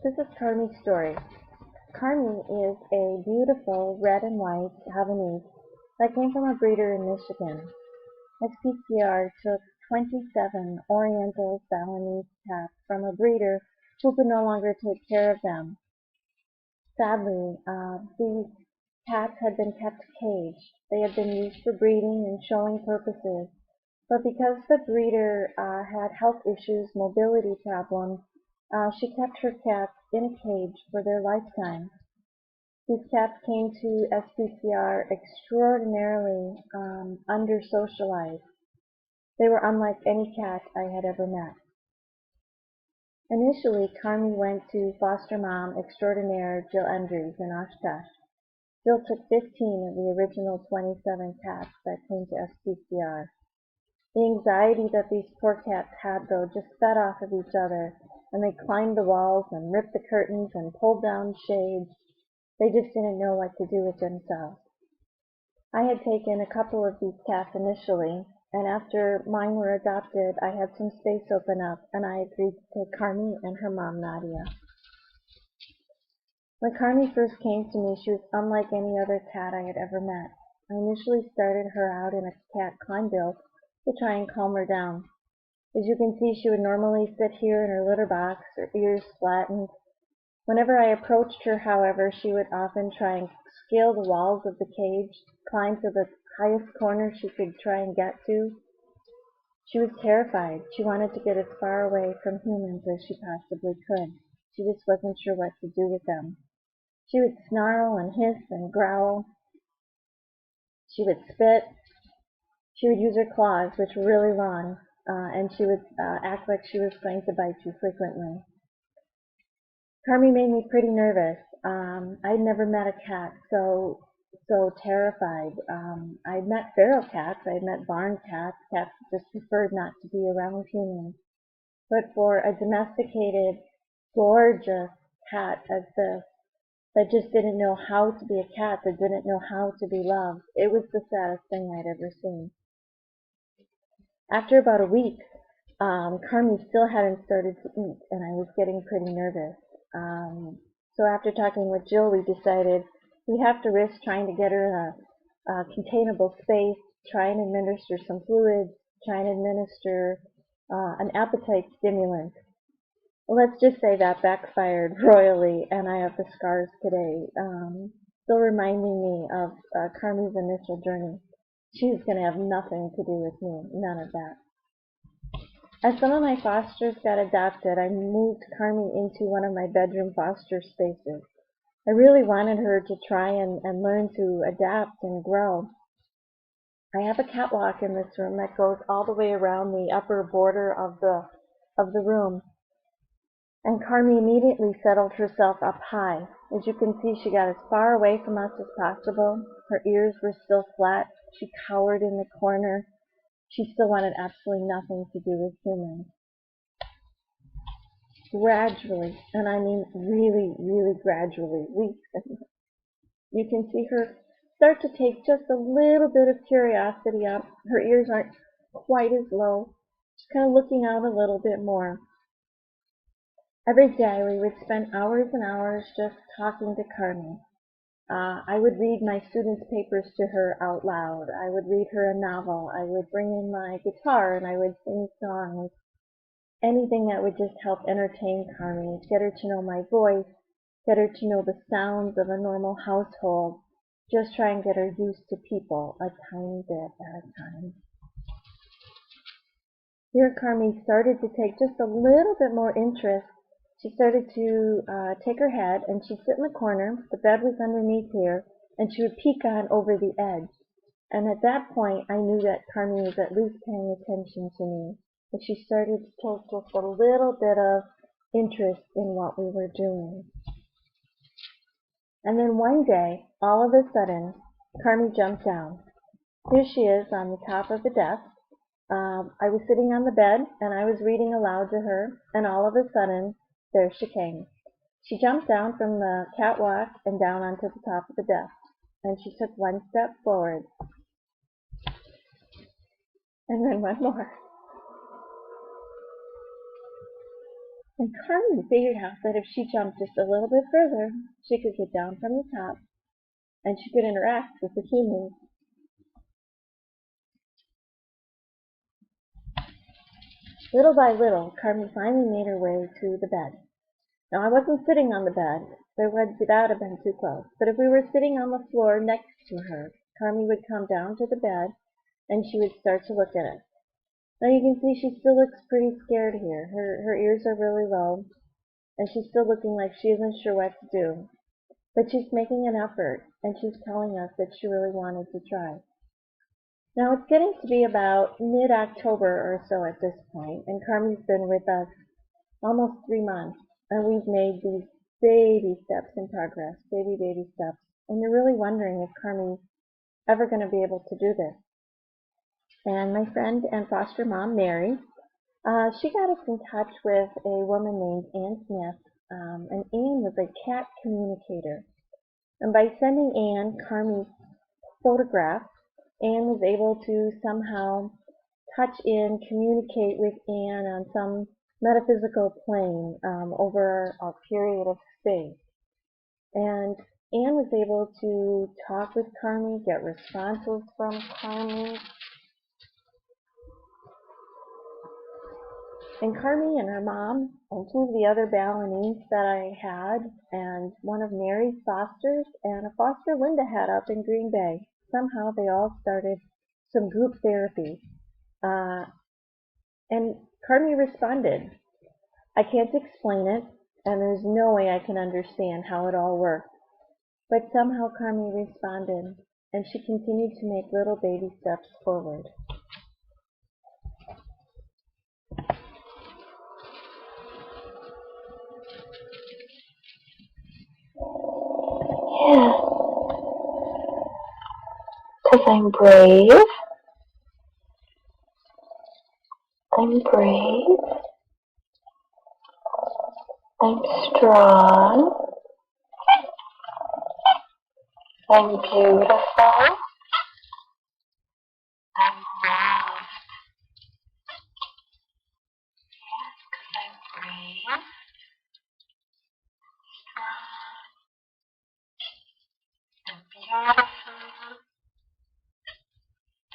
This is Carmie's story. Carmie is a beautiful red and white Havanese that came from a breeder in Michigan. SPCR took 27 Oriental Balinese cats from a breeder who could no longer take care of them. Sadly, these cats had been kept caged. They had been used for breeding and showing purposes, but because the breeder had health issues, mobility problems, she kept her cats in a cage for their lifetime. These cats came to SPCR extraordinarily under-socialized. They were unlike any cat I had ever met. Initially, Carmie went to foster mom extraordinaire Jill Endries in Oshkosh. Jill took 15 of the original 27 cats that came to SPCR. The anxiety that these poor cats had, though, just fed off of each other, and they climbed the walls and ripped the curtains and pulled down shades. They just didn't know what to do with themselves. I had taken a couple of these cats initially, and after mine were adopted, I had some space open up, and I agreed to take Carmie and her mom, Nadia. When Carmie first came to me, she was unlike any other cat I had ever met. I initially started her out in a cat climb bill to try and calm her down. As you can see, she would normally sit here in her litter box, her ears flattened. Whenever I approached her, however, she would often try and scale the walls of the cage, climb to the highest corner she could try and get to. She was terrified. She wanted to get as far away from humans as she possibly could. She just wasn't sure what to do with them. She would snarl and hiss and growl. She would spit. She would use her claws, which were really long, and she would act like she was going to bite you frequently. Carmie made me pretty nervous. I'd never met a cat so terrified. I'd met feral cats. I'd met barn cats. Cats that just preferred not to be around humans. But for a domesticated, gorgeous cat as this, that just didn't know how to be a cat, that didn't know how to be loved, it was the saddest thing I'd ever seen. After about a week, Carmie still hadn't started to eat, and I was getting pretty nervous. So after talking with Jill, we decided we have to risk trying to get her in a containable space, try and administer some fluids, try and administer an appetite stimulant. Let's just say that backfired royally, and I have the scars today, still reminding me of Carmie's initial journey. She was going to have nothing to do with me, none of that. As some of my fosters got adopted, I moved Carmie into one of my bedroom foster spaces. I really wanted her to try and learn to adapt and grow. I have a catwalk in this room that goes all the way around the upper border of the room. And Carmie immediately settled herself up high. As you can see, she got as far away from us as possible. Her ears were still flat. She cowered in the corner. She still wanted absolutely nothing to do with humans. Gradually, and I mean really, really gradually, you can see her start to take just a little bit of curiosity up. Her ears aren't quite as low. She's kind of looking out a little bit more. Every day we would spend hours and hours just talking to Carmie. I would read my students' papers to her out loud. I would read her a novel. I would bring in my guitar and I would sing songs. Anything that would just help entertain Carmie, get her to know my voice, get her to know the sounds of a normal household, just try and get her used to people a tiny bit at a time. Here Carmie started to take just a little bit more interest. She started to take her head, and she'd sit in the corner. The bed was underneath here, and she would peek on over the edge. And at that point, I knew that Carmie was at least paying attention to me. And she started to take just a little bit of interest in what we were doing. And then one day, all of a sudden, Carmie jumped down. Here she is on the top of the desk. I was sitting on the bed, and I was reading aloud to her, and all of a sudden, there she came. She jumped down from the catwalk and down onto the top of the desk, and she took one step forward, and then one more. And Carmen figured out that if she jumped just a little bit further, she could get down from the top and she could interact with the humans. Little by little, Carmen finally made her way to the bed. Now, I wasn't sitting on the bed. That would have been too close. But if we were sitting on the floor next to her, Carmen would come down to the bed and she would start to look at us. Now you can see she still looks pretty scared here. Her ears are really low and she's still looking like she isn't sure what to do. But she's making an effort and she's telling us that she really wanted to try. Now it's getting to be about mid-October or so at this point, and Carmen's been with us almost 3 months, and we've made these baby steps in progress, baby steps, and you're really wondering if Carmie's ever going to be able to do this. And my friend and foster mom, Mary, she got us in touch with a woman named Ann Smith, and Ann was a cat communicator. And by sending Ann Carmie's photograph, Ann was able to somehow touch in, communicate with Ann on some metaphysical plane over a period of space. And Ann was able to talk with Carmie, get responses from Carmie. And Carmie and her mom, and two of the other Balinese that I had, and one of Mary's fosters, and a foster Linda had up in Green Bay. Somehow they all started some group therapy. And Carmie responded. I can't explain it, and there's no way I can understand how it all worked. But somehow Carmie responded, and she continued to make little baby steps forward. Yeah, because I'm brave. I'm brave. I'm strong. I'm beautiful. I'm loved. Yes, because I'm brave, strong, and beautiful,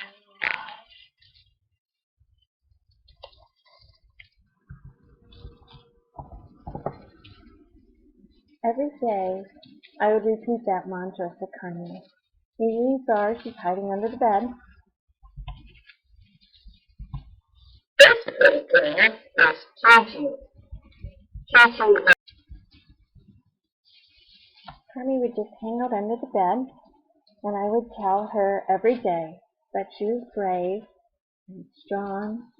and loved. Every day, I would repeat that mantra to Carmie. Usually you saw her, she's hiding under the bed. Carmie would just hang out under the bed, and I would tell her every day that she was brave and strong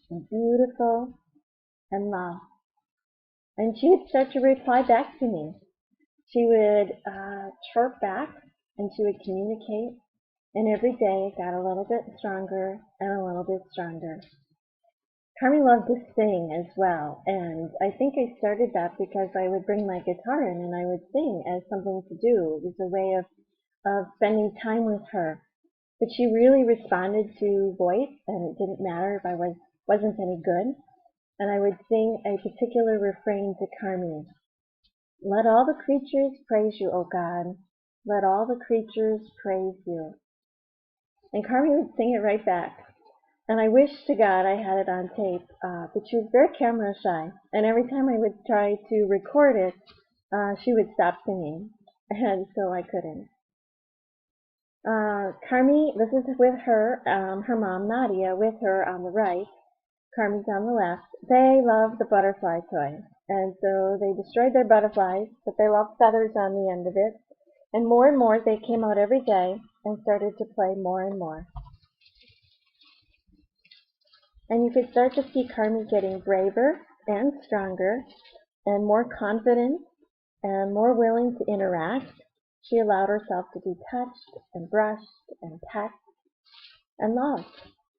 and beautiful and loved. And she would start to reply back to me. She would chirp back and she would communicate, and every day it got a little bit stronger and a little bit stronger. Carmie loved to sing as well, and I think I started that because I would bring my guitar in and I would sing as something to do. It was a way of spending time with her. But she really responded to voice, and it didn't matter if I wasn't any good. And I would sing a particular refrain to Carmie. Let all the creatures praise you, O God. Let all the creatures praise you. And Carmie would sing it right back. And I wish to God I had it on tape, but she was very camera shy. And every time I would try to record it, she would stop singing. And so I couldn't. Carmie, this is with her, her mom, Nadia, with her on the right. Carmie's on the left. They love the butterfly toy. And so they destroyed their butterflies, but they left feathers on the end of it. And more they came out every day and started to play more and more. And you could start to see Carmie getting braver and stronger and more confident and more willing to interact. She allowed herself to be touched and brushed and pecked and loved,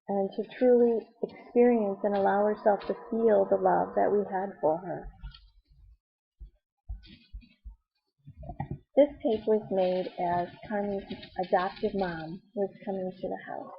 and to truly experience and allow herself to feel the love that we had for her. This tape was made as Carmie's adoptive mom was coming to the house.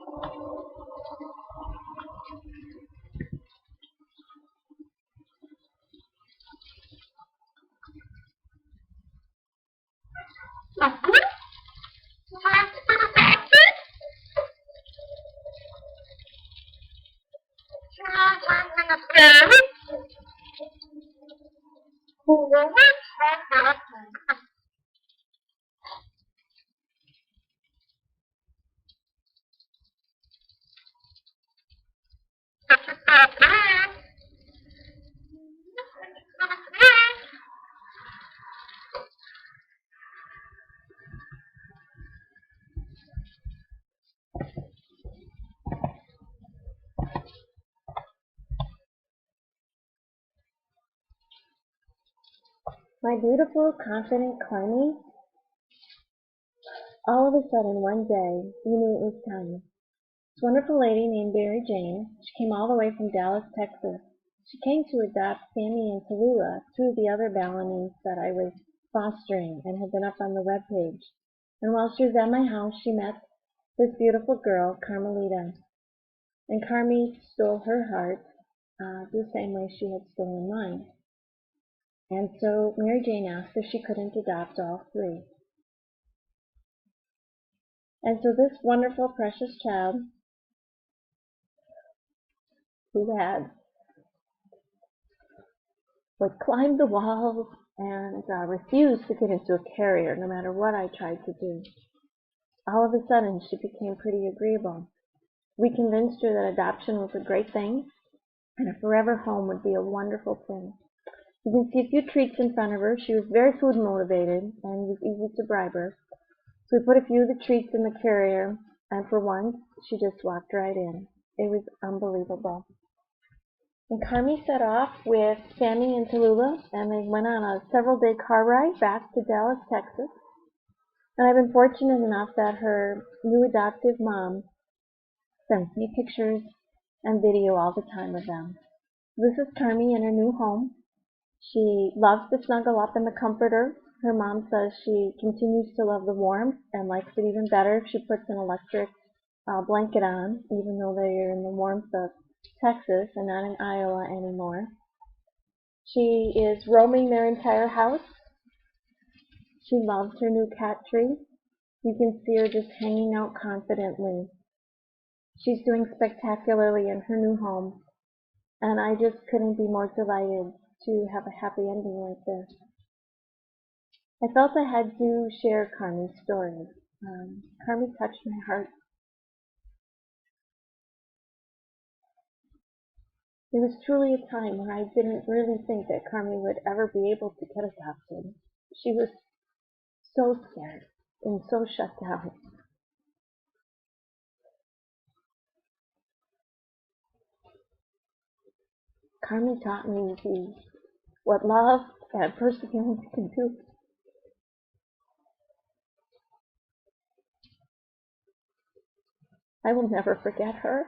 My beautiful, confident Carmie, all of a sudden one day you knew it was time. This wonderful lady named Mary Jane, she came all the way from Dallas, Texas. She came to adopt Sammy and Tallulah, two of the other Balinese that I was fostering and had been up on the web page. And while she was at my house, she met this beautiful girl, Carmelita. And Carmie stole her heart the same way she had stolen mine. And so Mary Jane asked if she couldn't adopt all three. And so this wonderful, precious child who would climb the walls and refused to get into a carrier no matter what I tried to do. All of a sudden, she became pretty agreeable. We convinced her that adoption was a great thing and a forever home would be a wonderful thing. You can see a few treats in front of her. She was very food motivated and it was easy to bribe her. So we put a few of the treats in the carrier, and for once, she just walked right in. It was unbelievable. And Carmie set off with Sammy and Tallulah, and they went on a several-day car ride back to Dallas, Texas. And I've been fortunate enough that her new adoptive mom sends me pictures and video all the time of them. This is Carmie in her new home. She loves to snuggle up in the comforter. Her mom says she continues to love the warmth and likes it even better if she puts an electric blanket on, even though they are in the warmth of Texas and not in Iowa anymore. She is roaming their entire house. She loves her new cat tree. You can see her just hanging out confidently. She's doing spectacularly in her new home, and I just couldn't be more delighted to have a happy ending like this. I felt I had to share Carmie's story. Carmie touched my heart. It was truly a time where I didn't really think that Carmie would ever be able to get adopted. She was so scared and so shut down. Carmie taught me what love and perseverance can do. I will never forget her.